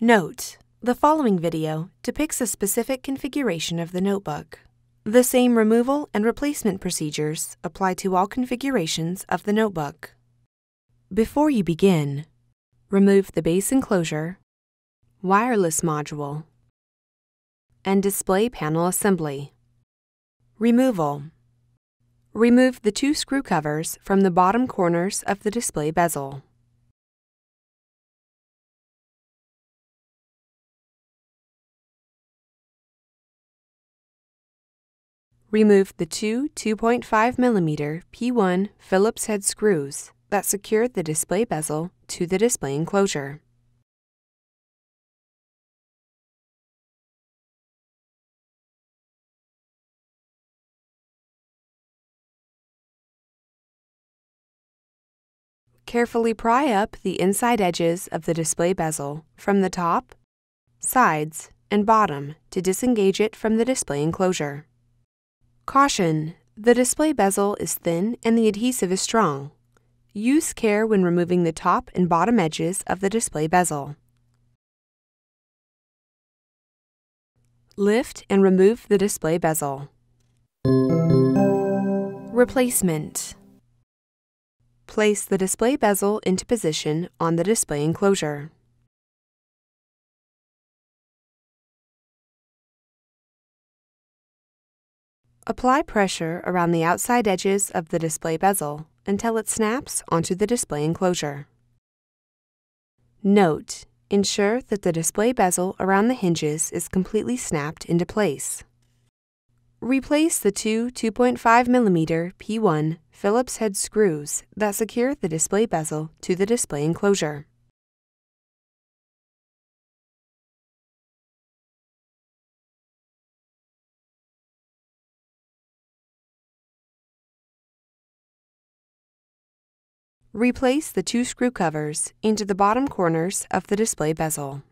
Note: the following video depicts a specific configuration of the notebook. The same removal and replacement procedures apply to all configurations of the notebook. Before you begin, remove the base enclosure, wireless module, and display panel assembly. Removal: remove the 2 screw covers from the bottom corners of the display bezel. Remove the 2 2.5mm P1 Phillips-head screws that secure the display bezel to the display enclosure. Carefully pry up the inside edges of the display bezel from the top, sides, and bottom to disengage it from the display enclosure. Caution: the display bezel is thin and the adhesive is strong. Use care when removing the top and bottom edges of the display bezel. Lift and remove the display bezel. Replacement: place the display bezel into position on the display enclosure. Apply pressure around the outside edges of the display bezel until it snaps onto the display enclosure. Note: ensure that the display bezel around the hinges is completely snapped into place. Replace the 2 2.5mm P1 Phillips-head screws that secure the display bezel to the display enclosure. Replace the 2 screw covers into the bottom corners of the display bezel.